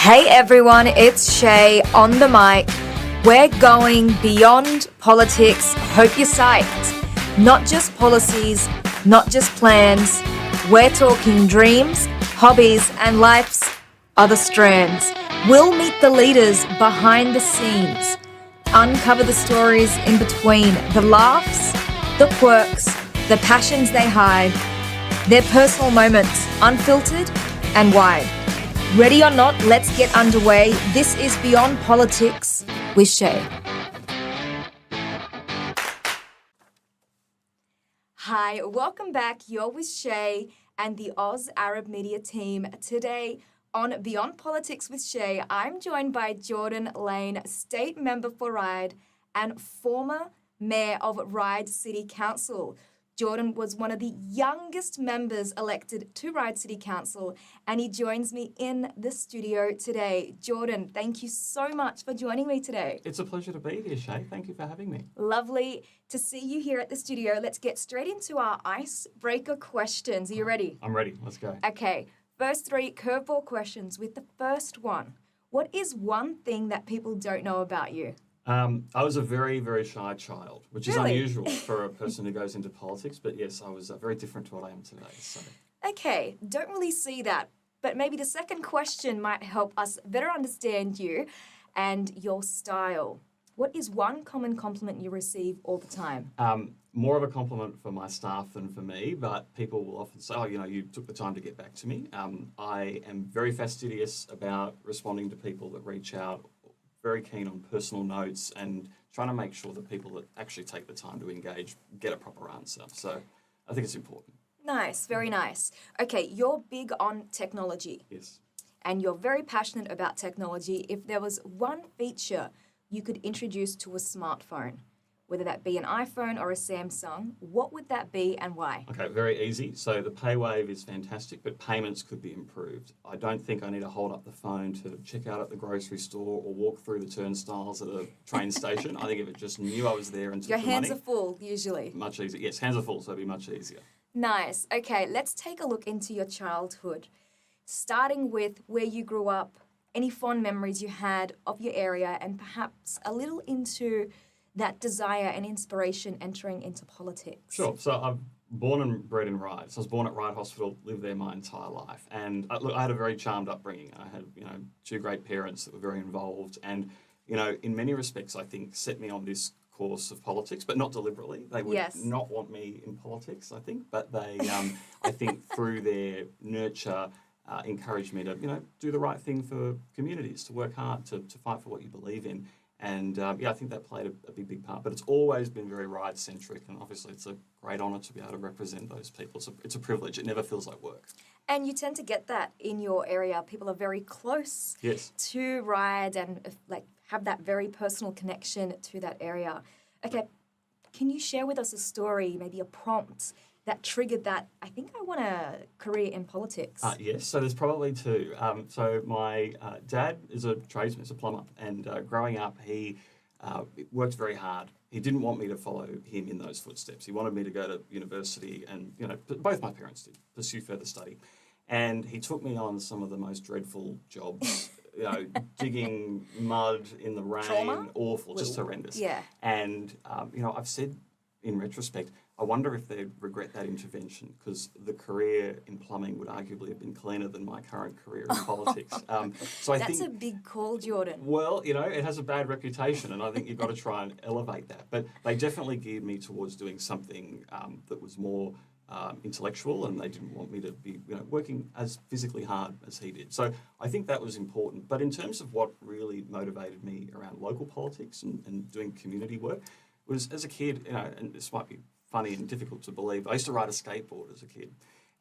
Hey everyone, it's Shay on the mic. We're going beyond politics. Hope you're psyched. Not just policies, not just plans. We're talking dreams, hobbies, and life's other strands. We'll meet the leaders behind the scenes, uncover the stories in between, the laughs, the quirks, the passions they hide, their personal moments, unfiltered and wide. Ready or not, let's get underway. This is Beyond Politics with Shay. Hi, welcome back. You're with Shay and the Oz Arab Media team. Today on Beyond Politics with Shay, I'm joined by Jordan Lane, State Member for Ryde and former Mayor of Ryde City Council. Jordan was one of the youngest members elected to Ryde City Council, and he joins me in the studio today. Jordan, thank you so much for joining me today. It's a pleasure to be here, Shay. Thank you for having me. Lovely to see you here at the studio. Let's get straight into our icebreaker questions. Are you ready? I'm ready. Let's go. Okay, first three curveball questions with the first one. What is one thing that people don't know about you? I was a very, very shy child, which is Really? unusual for a person who goes into politics. But yes, I was very different to what I am today. So. Okay, don't really see that, but maybe the second question might help us better understand you and your style. What is one common compliment you receive all the time? More of a compliment for my staff than for me, but people will often say, you took the time to get back to me. I am very fastidious about responding to people that reach out, very keen on personal notes and trying to make sure that people that actually take the time to engage get a proper answer. So I think it's important. Nice, very nice. Okay, you're big on technology. Yes. And you're very passionate about technology. If there was one feature you could introduce to a smartphone, whether that be an iPhone or a Samsung, what would that be and why? Okay, very easy. So the pay wave is fantastic, but payments could be improved. I don't think I need to hold up the phone to check out at the grocery store or walk through the turnstiles at a train station. I think if it just knew I was there and took Your the hands money, are full, usually. much easier. Yes, hands are full, so it'd be much easier. Nice. Okay, let's take a look into your childhood, starting with where you grew up, any fond memories you had of your area, and perhaps a little into that desire and inspiration entering into politics. Sure. So I'm born and bred in Ryde. So I was born at Ryde Hospital, lived there my entire life. And I had a very charmed upbringing. I had, two great parents that were very involved and, in many respects, I think, set me on this course of politics, but not deliberately. They would not want me in politics, I think. But they, I think, through their nurture, encouraged me to, do the right thing for communities, to work hard, to fight for what you believe in. And I think that played a big part. But it's always been very Ryde-centric, and obviously it's a great honour to be able to represent those people. It's a privilege. It never feels like work. And you tend to get that in your area. People are very close to Ryde and have that very personal connection to that area. Okay, can you share with us a story, maybe a prompt that triggered that, I think I want a career in politics? Yes, so there's probably two. So my dad is a tradesman, he's a plumber, and growing up he worked very hard. He didn't want me to follow him in those footsteps. He wanted me to go to university and, both my parents did, pursue further study. And he took me on some of the most dreadful jobs, digging mud in the rain, Trauma? Awful, just horrendous. Yeah. And, I've said in retrospect, I wonder if they'd regret that intervention because the career in plumbing would arguably have been cleaner than my current career in politics. So That's a big call, Jordan. Well, it has a bad reputation and I think you've got to try and elevate that. But they definitely geared me towards doing something that was more intellectual and they didn't want me to be working as physically hard as he did. So I think that was important. But in terms of what really motivated me around local politics and doing community work, was as a kid, and this might be funny and difficult to believe, I used to ride a skateboard as a kid.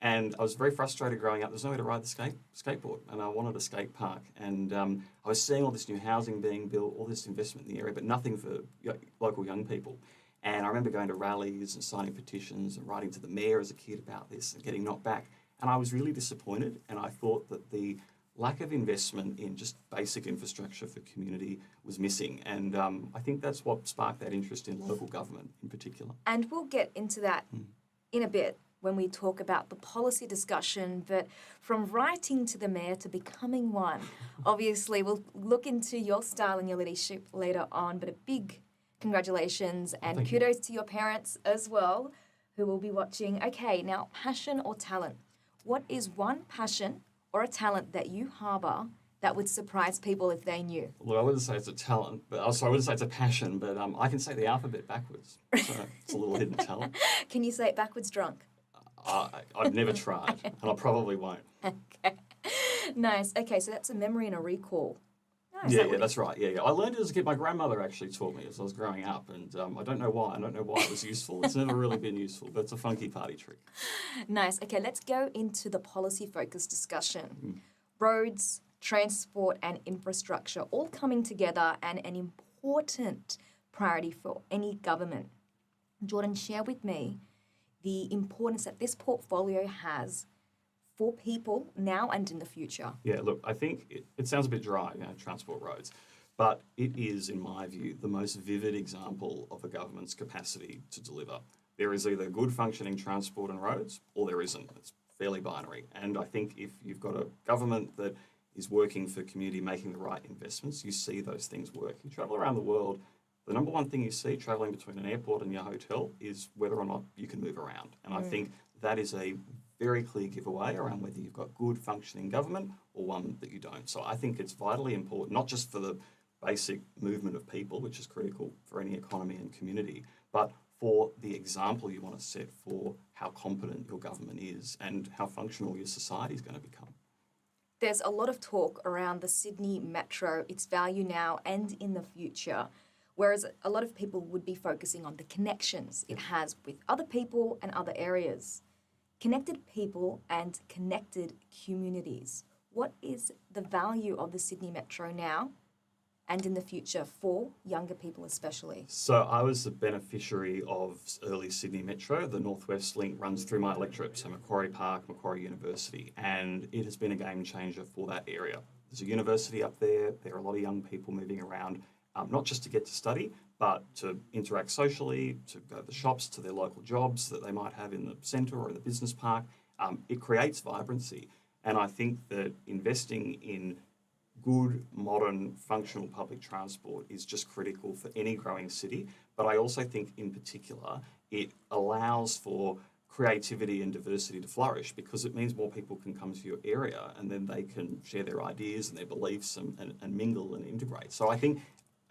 And I was very frustrated growing up. There's nowhere to ride the skateboard. And I wanted a skate park. And I was seeing all this new housing being built, all this investment in the area, but nothing for local young people. And I remember going to rallies and signing petitions and writing to the mayor as a kid about this and getting knocked back. And I was really disappointed. And I thought that the lack of investment in just basic infrastructure for community was missing. And I think that's what sparked that interest in local government in particular. And we'll get into that in a bit. when we talk about the policy discussion, but from writing to the mayor to becoming one. Obviously, we'll look into your style and your leadership later on, but a big congratulations and Thank you. kudos to your parents as well who will be watching. Okay, now passion or talent. What is one passion or a talent that you harbour that would surprise people if they knew? Look, I wouldn't say it's a talent, but I wouldn't say it's a passion, but I can say the alphabet backwards. So it's a little hidden talent. Can you say it backwards drunk? I've never tried, and I probably won't. Okay. Nice. Okay, so that's a memory and a recall. Nice. Yeah, that's right. Yeah. I learned it as a kid. My grandmother actually taught me as I was growing up, and I don't know why. I don't know why it was useful. It's never really been useful, but it's a funky party trick. Nice. Okay, let's go into the policy-focused discussion. Roads, transport, and infrastructure all coming together and an important priority for any government. Jordan, share with me the importance that this portfolio has for people now and in the future. Yeah, look, I think it sounds a bit dry, transport roads, but it is, in my view, the most vivid example of a government's capacity to deliver. There is either good functioning transport and roads, or there isn't. It's fairly binary. And I think if you've got a government that is working for community, making the right investments, you see those things work. You travel around the world, the number one thing you see traveling between an airport and your hotel is whether or not you can move around. And I think that is a very clear giveaway around whether you've got good functioning government or one that you don't. So I think it's vitally important, not just for the basic movement of people, which is critical for any economy and community, but for the example you want to set for how competent your government is and how functional your society is going to become. There's a lot of talk around the Sydney Metro, its value now and in the future, whereas a lot of people would be focusing on the connections it has with other people and other areas. Connected people and connected communities. What is the value of the Sydney Metro now and in the future for younger people especially? So I was the beneficiary of early Sydney Metro. The Northwest Link runs through my electorate, so Macquarie Park, Macquarie University, and it has been a game changer for that area. There's a university up there. There are a lot of young people moving around, not just to get to study, but to interact socially, to go to the shops, to their local jobs that they might have in the centre or in the business park. It creates vibrancy. And I think that investing in good, modern, functional public transport is just critical for any growing city. But I also think in particular, it allows for creativity and diversity to flourish because it means more people can come to your area and then they can share their ideas and their beliefs and mingle and integrate. So I think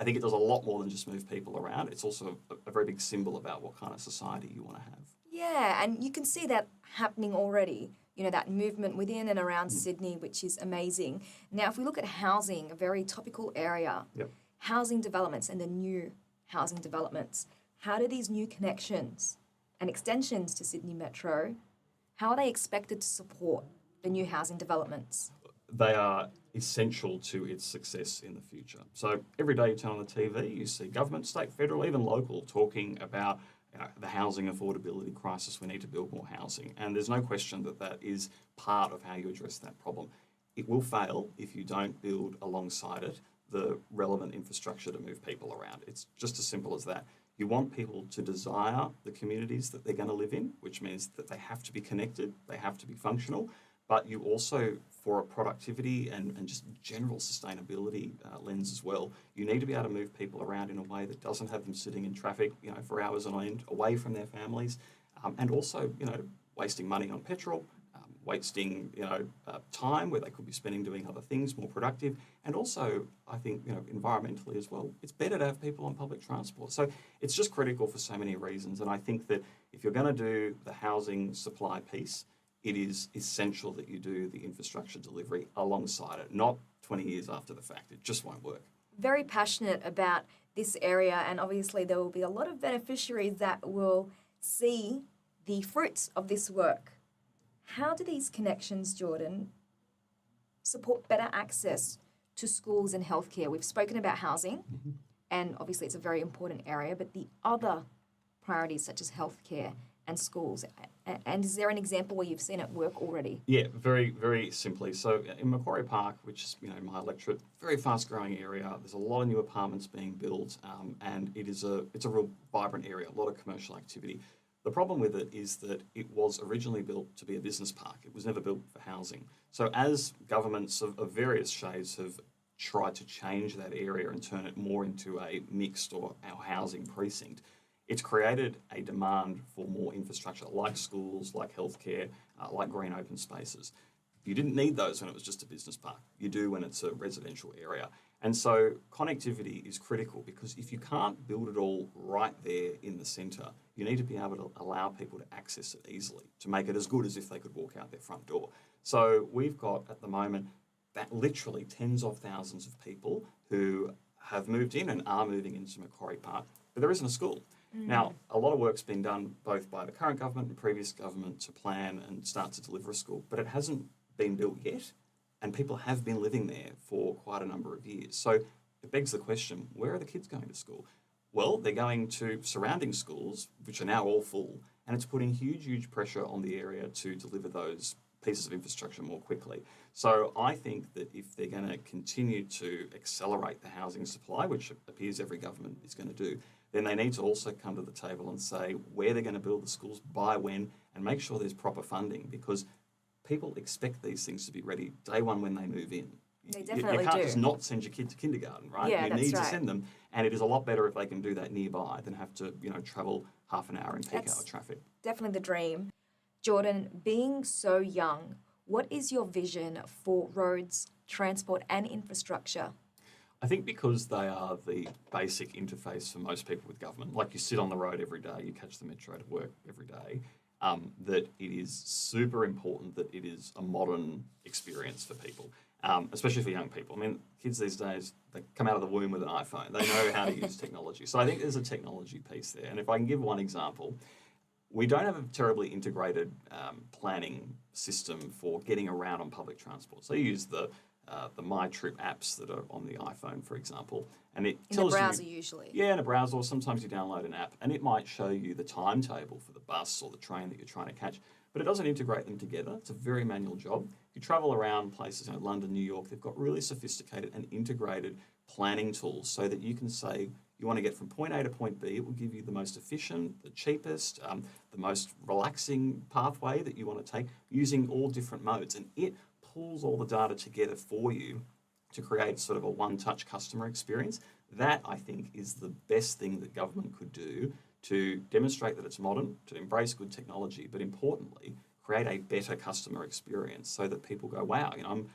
it does a lot more than just move people around. It's also a very big symbol about what kind of society you want to have. Yeah, and you can see that happening already. You know, that movement within and around Sydney, which is amazing. Now, if we look at housing, a very topical area, housing developments and the new housing developments, how do these new connections and extensions to Sydney Metro, how are they expected to support the new housing developments? They are essential to its success in the future. So every day you turn on the TV, you see government, state, federal, even local, talking about the housing affordability crisis. We need to build more housing. And there's no question that that is part of how you address that problem. It will fail if you don't build alongside it the relevant infrastructure to move people around. It's just as simple as that. You want people to desire the communities that they're going to live in, which means that they have to be connected, they have to be functional, but you also, for a productivity and just general sustainability lens as well, you need to be able to move people around in a way that doesn't have them sitting in traffic, for hours on end, away from their families, and also, wasting money on petrol, wasting, time where they could be spending doing other things, more productive, and also, I think, environmentally as well. It's better to have people on public transport. So it's just critical for so many reasons, and I think that if you're going to do the housing supply piece, it is essential that you do the infrastructure delivery alongside it, not 20 years after the fact. It just won't work. Very passionate about this area, and obviously there will be a lot of beneficiaries that will see the fruits of this work. How do these connections, Jordan, support better access to schools and healthcare? We've spoken about housing, and obviously it's a very important area, but the other priorities such as healthcare and schools. And is there an example where you've seen it work already? Yeah, very, very simply. So in Macquarie Park, which is my electorate, very fast-growing area. There's a lot of new apartments being built, and it's a real vibrant area. A lot of commercial activity. The problem with it is that it was originally built to be a business park. It was never built for housing. So as governments of various shades have tried to change that area and turn it more into a mixed or our housing precinct, it's created a demand for more infrastructure like schools, like healthcare, like green open spaces. You didn't need those when it was just a business park. You do when it's a residential area. And so connectivity is critical because if you can't build it all right there in the centre, you need to be able to allow people to access it easily to make it as good as if they could walk out their front door. So we've got at the moment that literally tens of thousands of people who have moved in and are moving into Macquarie Park, but there isn't a school. Now, a lot of work's been done both by the current government and previous government to plan and start to deliver a school, but it hasn't been built yet, and people have been living there for quite a number of years. So it begs the question, where are the kids going to school? Well, they're going to surrounding schools, which are now all full, and it's putting huge pressure on the area to deliver those pieces of infrastructure more quickly. So I think that if they're going to continue to accelerate the housing supply, which it appears every government is going to do, then they need to also come to the table and say where they're going to build the schools, by when, and make sure there's proper funding, because people expect these things to be ready day one when they move in. They definitely you can't do. just not send your kid to kindergarten, right? Yeah, you that's need right. to send them, and it is a lot better if they can do that nearby than have to, travel half an hour in peak hour traffic. Definitely the dream. Jordan, being so young, what is your vision for roads, transport, and infrastructure? I think because they are the basic interface for most people with government, like you sit on the road every day, you catch the metro to work every day, that it is super important that it is a modern experience for people, especially for young people. I mean, kids these days, they come out of the womb with an iPhone. They know how to use technology. So I think there's a technology piece there. And if I can give one example, we don't have a terribly integrated planning system for getting around on public transport. So you use the My Trip apps that are on the iPhone, for example, and it tells In the browser you, usually. Yeah, in a browser, or sometimes you download an app, and it might show you the timetable for the bus or the train that you're trying to catch, but it doesn't integrate them together. It's a very manual job. You travel around places, London, New York, they've got really sophisticated and integrated planning tools so that you can say you want to get from point A to point B. It will give you the most efficient, the cheapest, the most relaxing pathway that you want to take using all different modes, and it pulls all the data together for you to create sort of a one-touch customer experience. That, I think, is the best thing that government could do to demonstrate that it's modern, to embrace good technology, but importantly, create a better customer experience so that people go, wow, I'm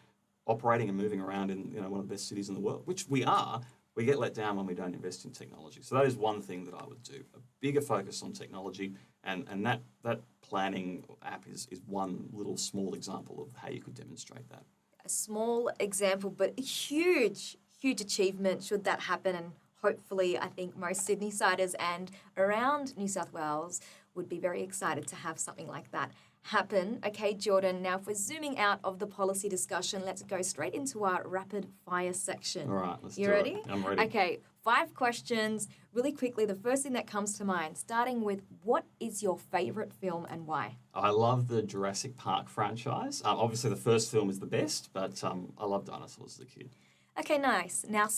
operating and moving around in one of the best cities in the world, which we are. We get let down when we don't invest in technology. So that is one thing that I would do, a bigger focus on technology, and that planning app is one little small example of how you could demonstrate that. A small example, but a huge achievement should that happen. And hopefully, I think most Sydney-siders and around New South Wales would be very excited to have something like that happen. Okay, Jordan, now if we're zooming out of the policy discussion, let's go straight into our rapid fire section. All right, let's do it. You ready? I'm ready. Okay, 5 questions. Really quickly, the first thing that comes to mind, starting with, what is your favourite film and why? I love the Jurassic Park franchise. Obviously, the first film is the best, but I loved dinosaurs as a kid. Okay, nice. Now,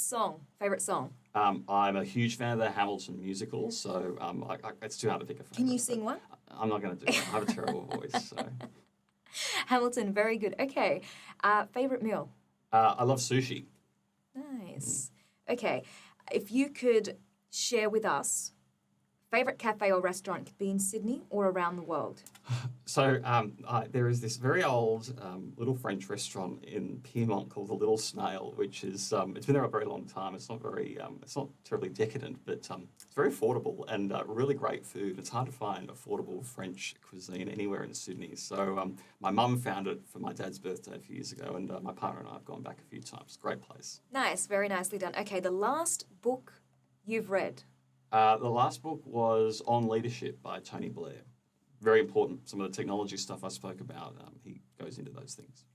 favourite song. I'm a huge fan of the Hamilton musical, so it's too hard to pick a favourite. Can you sing one? I'm not going to do it. I have a terrible voice. So. Hamilton, very good. Okay, favourite meal? I love sushi. Nice. Okay, if you could share with us, favourite cafe or restaurant, could be in Sydney or around the world. So there is this very old little French restaurant in Piedmont called the Little Snail, which is it's been there a very long time. It's not terribly decadent, but it's very affordable and really great food. It's hard to find affordable French cuisine anywhere in Sydney. So my mum found it for my dad's birthday a few years ago, and my partner and I have gone back a few times. Great place. Nice, very nicely done. Okay, the last book you've read. The last book was On Leadership by Tony Blair. Very important. Some of the technology stuff I spoke about, he goes into those things.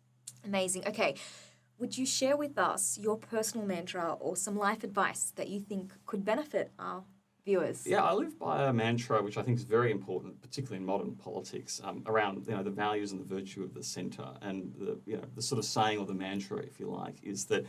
Amazing. Okay, would you share with us your personal mantra or some life advice that you think could benefit our viewers? Yeah, I live by a mantra which I think is very important, particularly in modern politics, around the values and the virtue of the centre. And the sort of saying or the mantra, if you like, is that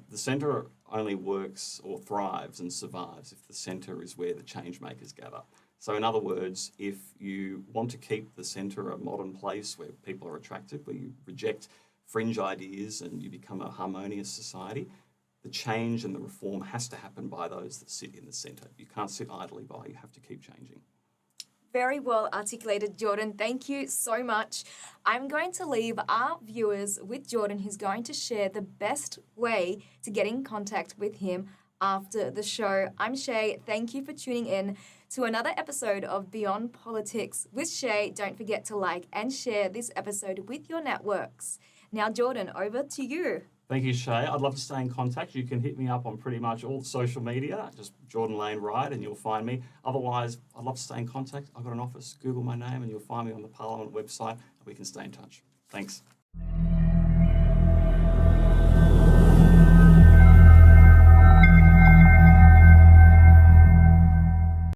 the centre only works or thrives and survives if the centre is where the change makers gather. So in other words, if you want to keep the centre a modern place where people are attracted, where you reject fringe ideas and you become a harmonious society, the change and the reform has to happen by those that sit in the centre. You can't sit idly by, you have to keep changing. Very well articulated, Jordan. Thank you so much. I'm going to leave our viewers with Jordan, who's going to share the best way to get in contact with him after the show. I'm Shay. Thank you for tuning in to another episode of Beyond Politics with Shay. Don't forget to like and share this episode with your networks. Now, Jordan, over to you. Thank you, Shay. I'd love to stay in contact. You can hit me up on pretty much all social media, just Jordan Lane Ryde, and you'll find me. Otherwise, I'd love to stay in contact. I've got an office. Google my name and you'll find me on the Parliament website, and we can stay in touch. Thanks.